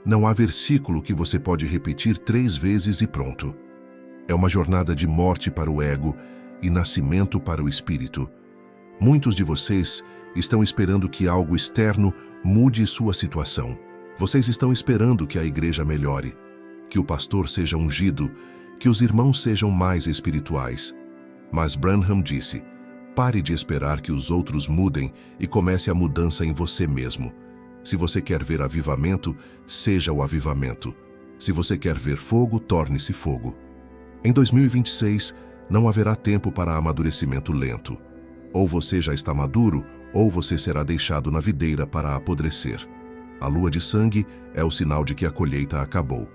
não há versículo que você pode repetir 3 vezes e pronto. É uma jornada de morte para o ego e nascimento para o espírito. Muitos de vocês estão esperando que algo externo mude sua situação. Vocês estão esperando que a igreja melhore, que o pastor seja ungido, que os irmãos sejam mais espirituais. Mas Branham disse: pare de esperar que os outros mudem e comece a mudança em você mesmo. Se você quer ver avivamento, seja o avivamento. Se você quer ver fogo, torne-se fogo. Em 2026, não haverá tempo para amadurecimento lento. Ou você já está maduro, ou você será deixado na videira para apodrecer. A lua de sangue é o sinal de que a colheita acabou.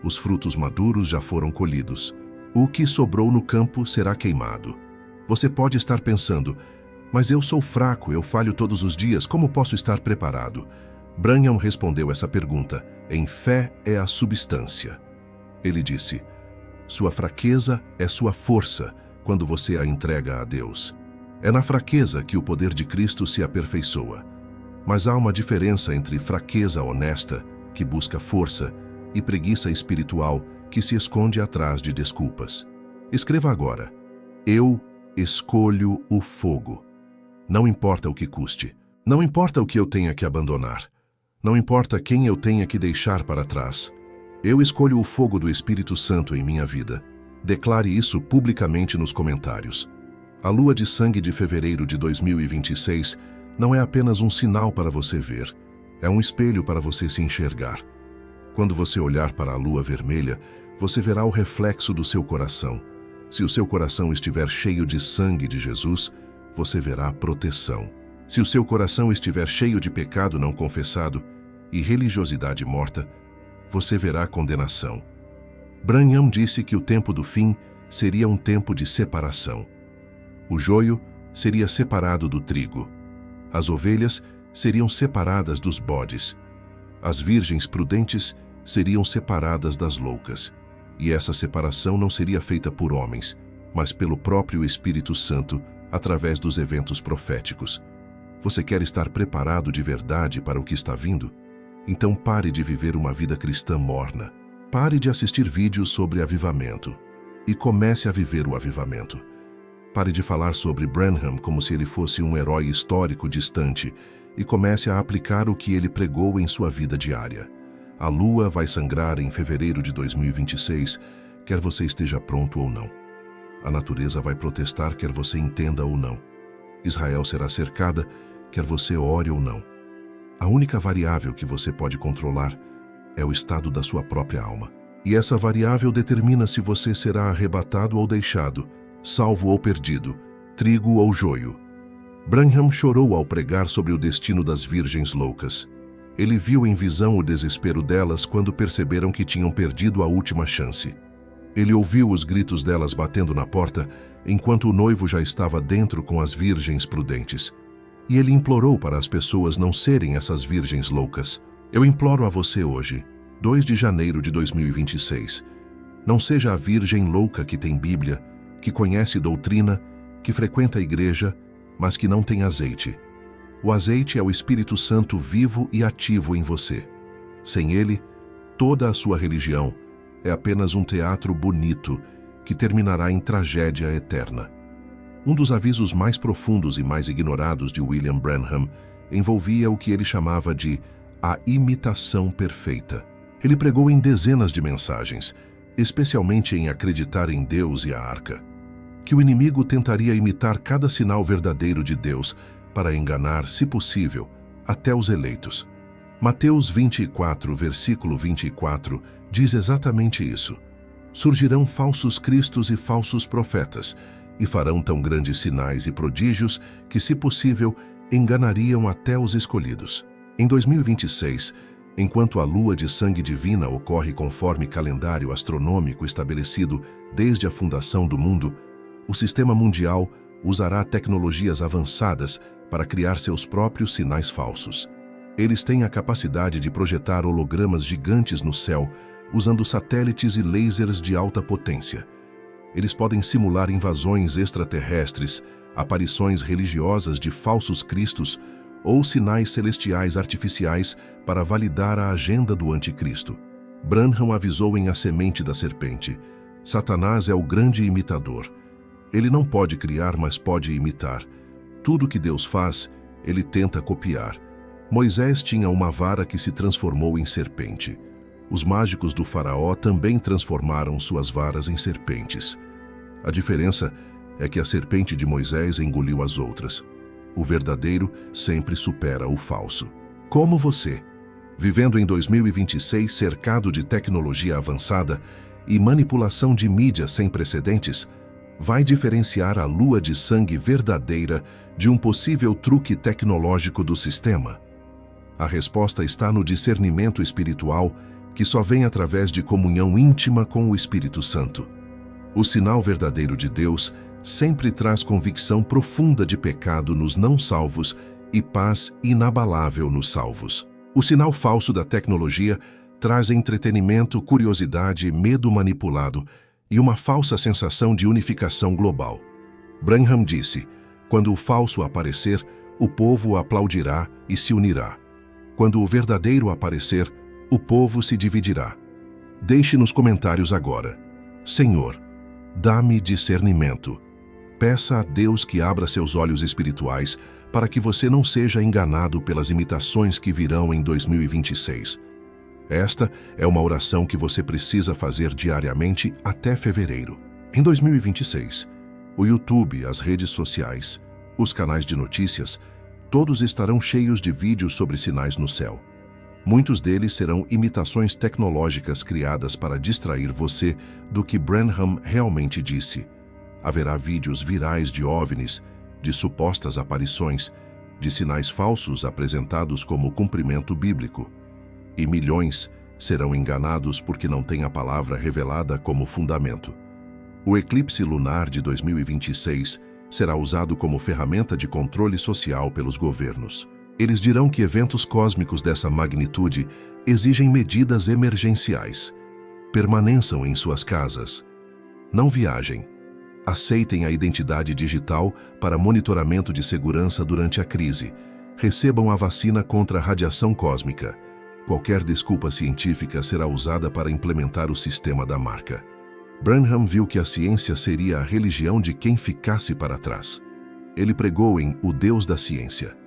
Os frutos maduros já foram colhidos. O que sobrou no campo será queimado. Você pode estar pensando: mas eu sou fraco, eu falho todos os dias, como posso estar preparado? Branham respondeu essa pergunta: em fé é a substância. Ele disse: sua fraqueza é sua força quando você a entrega a Deus. É na fraqueza que o poder de Cristo se aperfeiçoa. Mas há uma diferença entre fraqueza honesta que busca força, e preguiça espiritual, que se esconde atrás de desculpas. Escreva agora: eu escolho o fogo. Não importa o que custe. Não importa o que eu tenha que abandonar. Não importa quem eu tenha que deixar para trás. Eu escolho o fogo do Espírito Santo em minha vida. Declare isso publicamente nos comentários. A lua de sangue de fevereiro de 2026 não é apenas um sinal para você ver. É um espelho para você se enxergar. Quando você olhar para a lua vermelha, você verá o reflexo do seu coração. Se o seu coração estiver cheio de sangue de Jesus, você verá proteção. Se o seu coração estiver cheio de pecado não confessado e religiosidade morta, você verá condenação. Branham disse que o tempo do fim seria um tempo de separação. O joio seria separado do trigo. As ovelhas seriam separadas dos bodes. As virgens prudentes seriam separadas das loucas. E essa separação não seria feita por homens, mas pelo próprio Espírito Santo, através dos eventos proféticos. Você quer estar preparado de verdade para o que está vindo? Então pare de viver uma vida cristã morna. Pare de assistir vídeos sobre avivamento e comece a viver o avivamento. Pare de falar sobre Branham como se ele fosse um herói histórico distante e comece a aplicar o que ele pregou em sua vida diária. A lua vai sangrar em fevereiro de 2026, quer você esteja pronto ou não. A natureza vai protestar, quer você entenda ou não. Israel será cercada, quer você ore ou não. A única variável que você pode controlar é o estado da sua própria alma. E essa variável determina se você será arrebatado ou deixado, salvo ou perdido, trigo ou joio. Branham chorou ao pregar sobre o destino das virgens loucas. Ele viu em visão o desespero delas quando perceberam que tinham perdido a última chance. Ele ouviu os gritos delas batendo na porta, enquanto o noivo já estava dentro com as virgens prudentes. E ele implorou para as pessoas não serem essas virgens loucas. Eu imploro a você hoje, 2 de janeiro de 2026, não seja a virgem louca que tem Bíblia, que conhece doutrina, que frequenta a igreja, mas que não tem azeite. O azeite é o Espírito Santo vivo e ativo em você. Sem ele, toda a sua religião é apenas um teatro bonito que terminará em tragédia eterna. Um dos avisos mais profundos e mais ignorados de William Branham envolvia o que ele chamava de a imitação perfeita. Ele pregou em dezenas de mensagens, especialmente em acreditar em Deus e a arca, que o inimigo tentaria imitar cada sinal verdadeiro de Deus para enganar, se possível, até os eleitos. Mateus 24, versículo 24, diz exatamente isso. Surgirão falsos cristos e falsos profetas, e farão tão grandes sinais e prodígios que, se possível, enganariam até os escolhidos. Em 2026, enquanto a lua de sangue divina ocorre conforme calendário astronômico estabelecido desde a fundação do mundo, o sistema mundial usará tecnologias avançadas para criar seus próprios sinais falsos. Eles têm a capacidade de projetar hologramas gigantes no céu, usando satélites e lasers de alta potência. Eles podem simular invasões extraterrestres, aparições religiosas de falsos cristos ou sinais celestiais artificiais para validar a agenda do anticristo. Branham avisou em A Semente da Serpente: Satanás é o grande imitador. Ele não pode criar, mas pode imitar. Tudo que Deus faz, ele tenta copiar. Moisés tinha uma vara que se transformou em serpente. Os mágicos do faraó também transformaram suas varas em serpentes. A diferença é que a serpente de Moisés engoliu as outras. O verdadeiro sempre supera o falso. Como você, vivendo em 2026 cercado de tecnologia avançada e manipulação de mídia sem precedentes, vai diferenciar a lua de sangue verdadeira de um possível truque tecnológico do sistema? A resposta está no discernimento espiritual que só vem através de comunhão íntima com o Espírito Santo. O sinal verdadeiro de Deus sempre traz convicção profunda de pecado nos não salvos e paz inabalável nos salvos. O sinal falso da tecnologia traz entretenimento, curiosidade, medo manipulado e uma falsa sensação de unificação global. Branham disse: quando o falso aparecer, o povo aplaudirá e se unirá. Quando o verdadeiro aparecer, O povo se dividirá. Deixe nos comentários agora: Senhor, dá-me discernimento. Peça a Deus que abra seus olhos espirituais para que você não seja enganado pelas imitações que virão em 2026. Esta é uma oração que você precisa fazer diariamente até fevereiro. Em 2026, o YouTube, as redes sociais, os canais de notícias, todos estarão cheios de vídeos sobre sinais no céu. Muitos deles serão imitações tecnológicas criadas para distrair você do que Branham realmente disse. Haverá vídeos virais de OVNIs, de supostas aparições, de sinais falsos apresentados como cumprimento bíblico. E milhões serão enganados porque não têm a palavra revelada como fundamento. O eclipse lunar de 2026 será usado como ferramenta de controle social pelos governos. Eles dirão que eventos cósmicos dessa magnitude exigem medidas emergenciais. Permaneçam em suas casas. Não viajem. Aceitem a identidade digital para monitoramento de segurança durante a crise. Recebam a vacina contra a radiação cósmica. Qualquer desculpa científica será usada para implementar o sistema da marca. Branham viu que a ciência seria a religião de quem ficasse para trás. Ele pregou em O Deus da Ciência.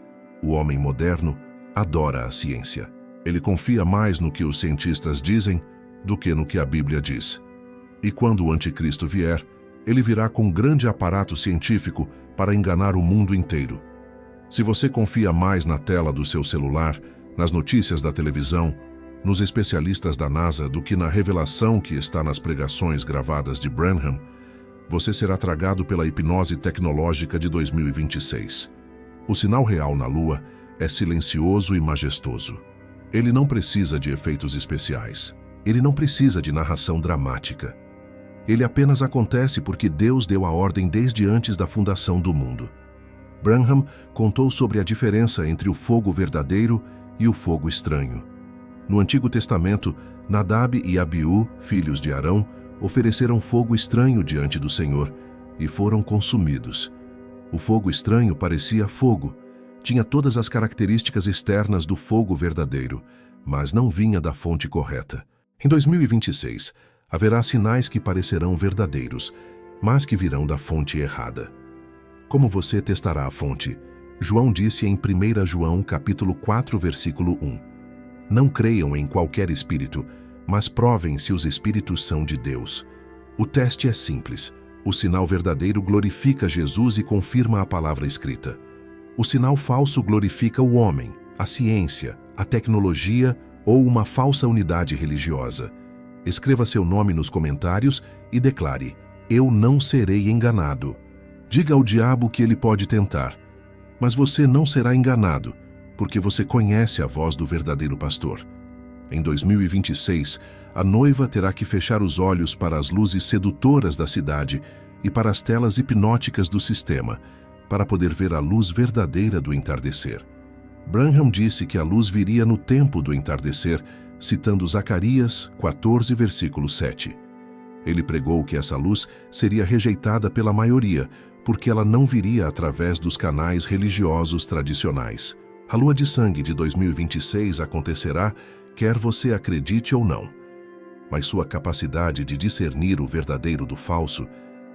O homem moderno adora a ciência. Ele confia mais no que os cientistas dizem do que no que a Bíblia diz. E quando o anticristo vier, ele virá com um grande aparato científico para enganar o mundo inteiro. Se você confia mais na tela do seu celular, nas notícias da televisão, nos especialistas da NASA do que na revelação que está nas pregações gravadas de Branham, você será tragado pela hipnose tecnológica de 2026. O sinal real na Lua é silencioso e majestoso. Ele não precisa de efeitos especiais. Ele não precisa de narração dramática. Ele apenas acontece porque Deus deu a ordem desde antes da fundação do mundo. Branham contou sobre a diferença entre o fogo verdadeiro e o fogo estranho. No Antigo Testamento, Nadab e Abiú, filhos de Arão, ofereceram fogo estranho diante do Senhor e foram consumidos. O fogo estranho parecia fogo, tinha todas as características externas do fogo verdadeiro, mas não vinha da fonte correta. Em 2026, haverá sinais que parecerão verdadeiros, mas que virão da fonte errada. Como você testará a fonte? João disse em 1 João capítulo 4, versículo 1. Não creiam em qualquer espírito, mas provem se os espíritos são de Deus. O teste é simples. O sinal verdadeiro glorifica Jesus e confirma a palavra escrita. O sinal falso glorifica o homem, a ciência, a tecnologia ou uma falsa unidade religiosa. Escreva seu nome nos comentários e declare: eu não serei enganado. Diga ao diabo que ele pode tentar, mas você não será enganado, porque você conhece a voz do verdadeiro pastor. Em 2026, a noiva terá que fechar os olhos para as luzes sedutoras da cidade e para as telas hipnóticas do sistema, para poder ver a luz verdadeira do entardecer. Branham disse que a luz viria no tempo do entardecer, citando Zacarias 14, versículo 7. Ele pregou que essa luz seria rejeitada pela maioria, porque ela não viria através dos canais religiosos tradicionais. A lua de sangue de 2026 acontecerá, quer você acredite ou não. Mas sua capacidade de discernir o verdadeiro do falso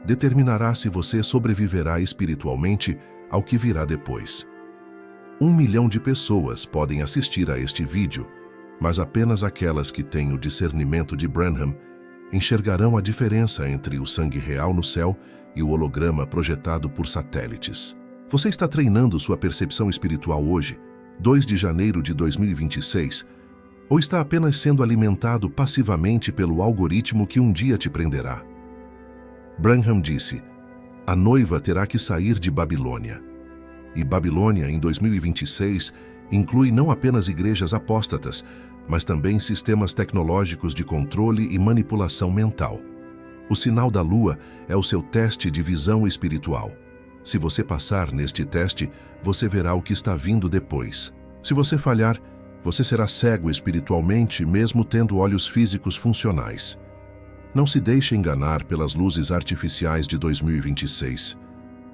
determinará se você sobreviverá espiritualmente ao que virá depois. 1 milhão de pessoas podem assistir a este vídeo, mas apenas aquelas que têm o discernimento de Branham enxergarão a diferença entre o sangue real no céu e o holograma projetado por satélites. Você está treinando sua percepção espiritual hoje, 2 de janeiro de 2026, ou está apenas sendo alimentado passivamente pelo algoritmo que um dia te prenderá? Branham disse: a noiva terá que sair de Babilônia. E Babilônia, em 2026, inclui não apenas igrejas apóstatas, mas também sistemas tecnológicos de controle e manipulação mental. O sinal da lua é o seu teste de visão espiritual. Se você passar neste teste, você verá o que está vindo depois. Se você falhar, você será cego espiritualmente, mesmo tendo olhos físicos funcionais. Não se deixe enganar pelas luzes artificiais de 2026.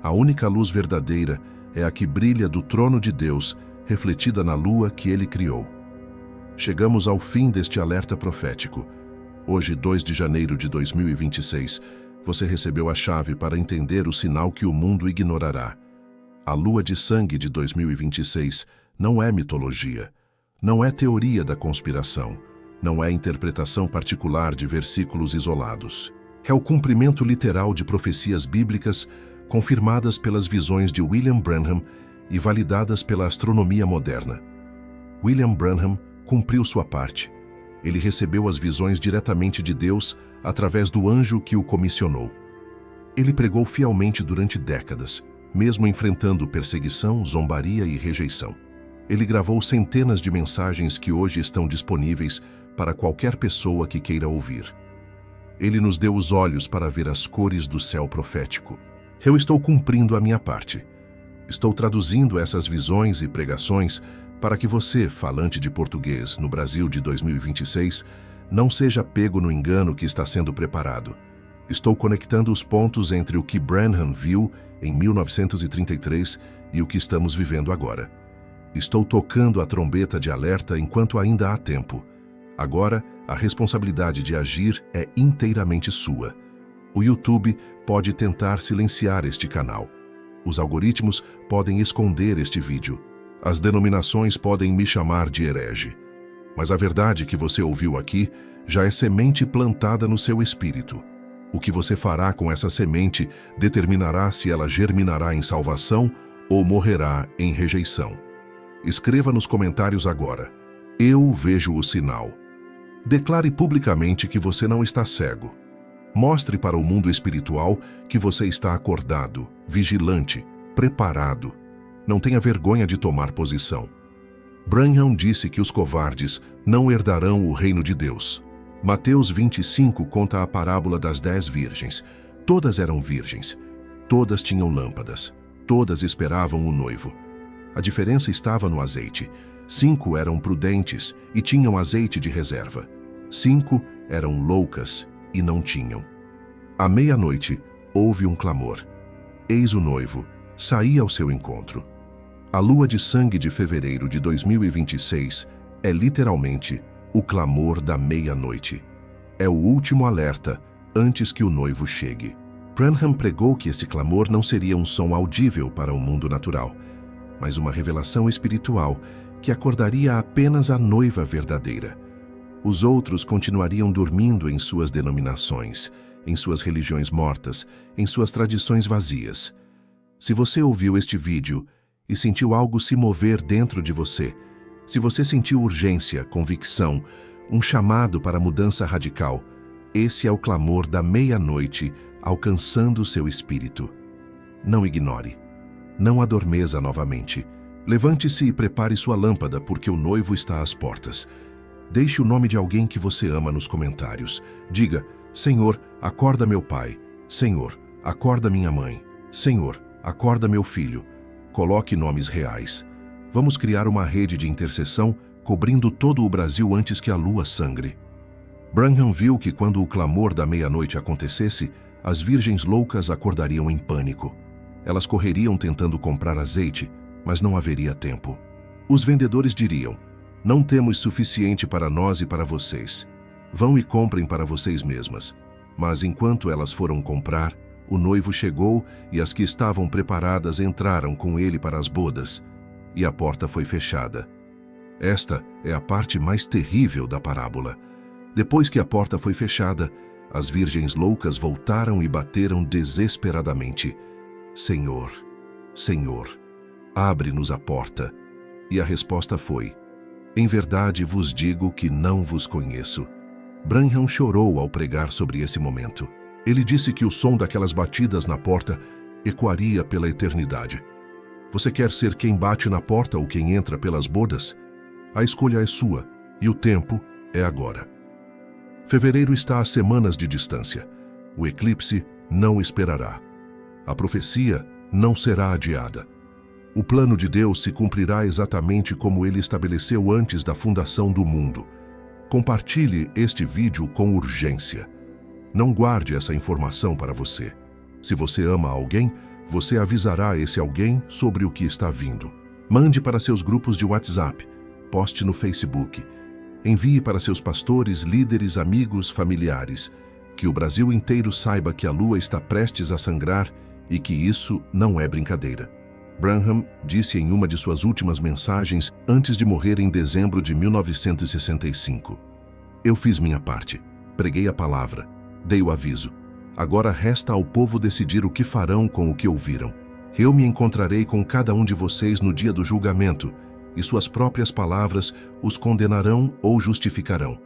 A única luz verdadeira é a que brilha do trono de Deus, refletida na lua que Ele criou. Chegamos ao fim deste alerta profético. Hoje, 2 de janeiro de 2026, você recebeu a chave para entender o sinal que o mundo ignorará. A lua de sangue de 2026 não é mitologia, não é teoria da conspiração, não é interpretação particular de versículos isolados. É o cumprimento literal de profecias bíblicas confirmadas pelas visões de William Branham e validadas pela astronomia moderna. William Branham cumpriu sua parte. Ele recebeu as visões diretamente de Deus através do anjo que o comissionou. Ele pregou fielmente durante décadas, mesmo enfrentando perseguição, zombaria e rejeição. Ele gravou centenas de mensagens que hoje estão disponíveis para qualquer pessoa que queira ouvir. Ele nos deu os olhos para ver as cores do céu profético. Eu estou cumprindo a minha parte. Estou traduzindo essas visões e pregações para que você, falante de português no Brasil de 2026, não seja pego no engano que está sendo preparado. Estou conectando os pontos entre o que Branham viu em 1933 e o que estamos vivendo agora. Estou tocando a trombeta de alerta enquanto ainda há tempo. Agora, a responsabilidade de agir é inteiramente sua. O YouTube pode tentar silenciar este canal. Os algoritmos podem esconder este vídeo. As denominações podem me chamar de herege. Mas a verdade que você ouviu aqui já é semente plantada no seu espírito. O que você fará com essa semente determinará se ela germinará em salvação ou morrerá em rejeição. Escreva nos comentários agora: eu vejo o sinal. Declare publicamente que você não está cego. Mostre para o mundo espiritual que você está acordado, vigilante, preparado. Não tenha vergonha de tomar posição. Branham disse que os covardes não herdarão o reino de Deus. Mateus 25 conta a parábola das 10 virgens. Todas eram virgens. Todas tinham lâmpadas. Todas esperavam o noivo. A diferença estava no azeite. 5 eram prudentes e tinham azeite de reserva. 5 eram loucas e não tinham. À meia-noite, houve um clamor. Eis o noivo, saí ao seu encontro. A lua de sangue de fevereiro de 2026 é literalmente o clamor da meia-noite. É o último alerta antes que o noivo chegue. Branham pregou que esse clamor não seria um som audível para o mundo natural, mas uma revelação espiritual que acordaria apenas a noiva verdadeira. Os outros continuariam dormindo em suas denominações, em suas religiões mortas, em suas tradições vazias. Se você ouviu este vídeo e sentiu algo se mover dentro de você, se você sentiu urgência, convicção, um chamado para mudança radical, esse é o clamor da meia-noite alcançando seu espírito. Não ignore. Não adormeça novamente. Levante-se e prepare sua lâmpada, porque o noivo está às portas. Deixe o nome de alguém que você ama nos comentários. Diga: Senhor, acorda meu pai. Senhor, acorda minha mãe. Senhor, acorda meu filho. Coloque nomes reais. Vamos criar uma rede de intercessão cobrindo todo o Brasil antes que a lua sangre. Branham viu que quando o clamor da meia-noite acontecesse, as virgens loucas acordariam em pânico. Elas correriam tentando comprar azeite, mas não haveria tempo. Os vendedores diriam: não temos suficiente para nós e para vocês. Vão e comprem para vocês mesmas. Mas enquanto elas foram comprar, o noivo chegou e as que estavam preparadas entraram com ele para as bodas, e a porta foi fechada. Esta é a parte mais terrível da parábola. Depois que a porta foi fechada, as virgens loucas voltaram e bateram desesperadamente: Senhor, Senhor, abre-nos a porta. E a resposta foi: em verdade vos digo que não vos conheço. Branham chorou ao pregar sobre esse momento. Ele disse que o som daquelas batidas na porta ecoaria pela eternidade. Você quer ser quem bate na porta ou quem entra pelas bodas? A escolha é sua, e o tempo é agora. Fevereiro está a semanas de distância. O eclipse não esperará. A profecia não será adiada. O plano de Deus se cumprirá exatamente como ele estabeleceu antes da fundação do mundo. Compartilhe este vídeo com urgência. Não guarde essa informação para você. Se você ama alguém, você avisará esse alguém sobre o que está vindo. Mande para seus grupos de WhatsApp, poste no Facebook. Envie para seus pastores, líderes, amigos, familiares. Que o Brasil inteiro saiba que a lua está prestes a sangrar e que isso não é brincadeira. Branham disse em uma de suas últimas mensagens antes de morrer em dezembro de 1965. Eu fiz minha parte, preguei a palavra, dei o aviso. Agora resta ao povo decidir o que farão com o que ouviram. Eu me encontrarei com cada um de vocês no dia do julgamento, e suas próprias palavras os condenarão ou justificarão.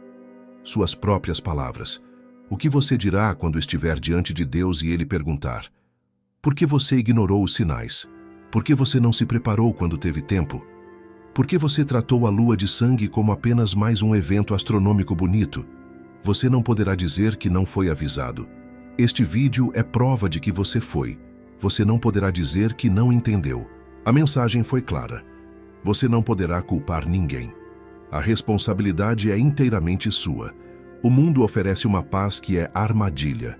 Suas próprias palavras. O que você dirá quando estiver diante de Deus e Ele perguntar: por que você ignorou os sinais? Por que você não se preparou quando teve tempo? Por que você tratou a lua de sangue como apenas mais um evento astronômico bonito? Você não poderá dizer que não foi avisado. Este vídeo é prova de que você foi. Você não poderá dizer que não entendeu. A mensagem foi clara. Você não poderá culpar ninguém. A responsabilidade é inteiramente sua. O mundo oferece uma paz que é armadilha.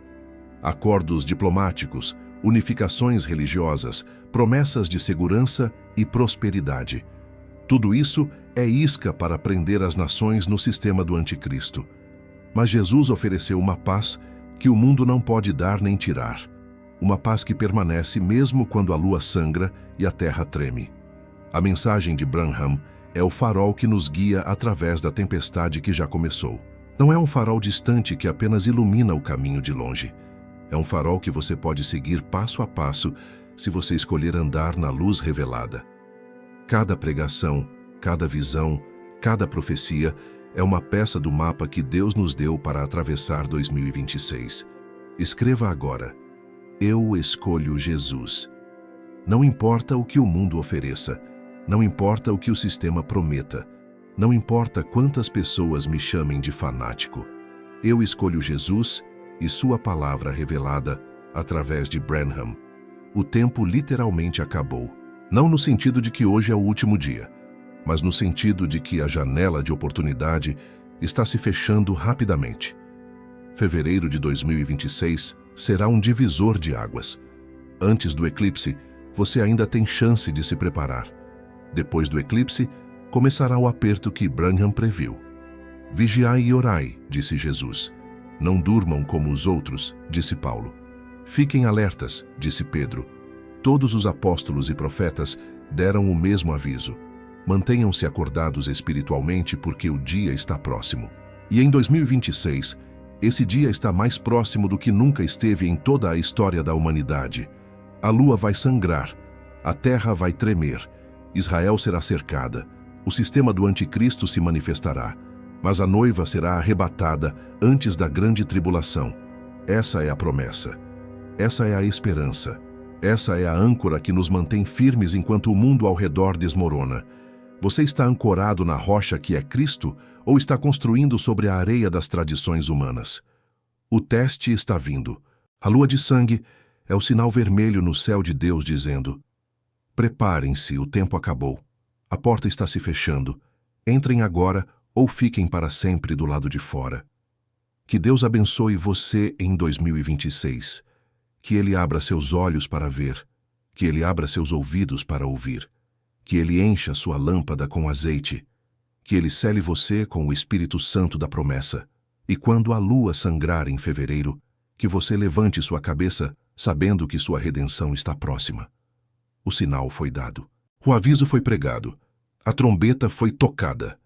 Acordos diplomáticos, unificações religiosas, promessas de segurança e prosperidade. Tudo isso é isca para prender as nações no sistema do anticristo. Mas Jesus ofereceu uma paz que o mundo não pode dar nem tirar. Uma paz que permanece mesmo quando a lua sangra e a terra treme. A mensagem de Branham é o farol que nos guia através da tempestade que já começou. Não é um farol distante que apenas ilumina o caminho de longe. É um farol que você pode seguir passo a passo se você escolher andar na luz revelada. Cada pregação, cada visão, cada profecia é uma peça do mapa que Deus nos deu para atravessar 2026. Escreva agora: eu escolho Jesus. Não importa o que o mundo ofereça, não importa o que o sistema prometa, não importa quantas pessoas me chamem de fanático. Eu escolho Jesus e sua palavra revelada através de Branham. O tempo literalmente acabou. Não no sentido de que hoje é o último dia, mas no sentido de que a janela de oportunidade está se fechando rapidamente. Fevereiro de 2026 será um divisor de águas. Antes do eclipse, você ainda tem chance de se preparar. Depois do eclipse, começará o aperto que Branham previu. Vigiai e orai, disse Jesus. Não durmam como os outros, disse Paulo. Fiquem alertas, disse Pedro. Todos os apóstolos e profetas deram o mesmo aviso. Mantenham-se acordados espiritualmente porque o dia está próximo. E em 2026, esse dia está mais próximo do que nunca esteve em toda a história da humanidade. A lua vai sangrar, a terra vai tremer, Israel será cercada, o sistema do anticristo se manifestará, mas a noiva será arrebatada antes da grande tribulação. Essa é a promessa. Essa é a esperança. Essa é a âncora que nos mantém firmes enquanto o mundo ao redor desmorona. Você está ancorado na rocha que é Cristo ou está construindo sobre a areia das tradições humanas? O teste está vindo. A lua de sangue é o sinal vermelho no céu de Deus dizendo: preparem-se, o tempo acabou. A porta está se fechando. Entrem agora ou fiquem para sempre do lado de fora. Que Deus abençoe você em 2026. Que Ele abra seus olhos para ver. Que Ele abra seus ouvidos para ouvir. Que Ele encha sua lâmpada com azeite. Que Ele cele você com o Espírito Santo da promessa. E quando a lua sangrar em fevereiro, que você levante sua cabeça, sabendo que sua redenção está próxima. O sinal foi dado. O aviso foi pregado. A trombeta foi tocada.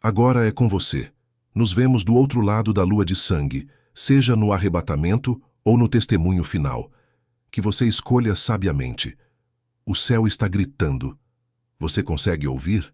Agora é com você. Nos vemos do outro lado da lua de sangue, seja no arrebatamento ou no testemunho final. Que você escolha sabiamente. O céu está gritando. Você consegue ouvir?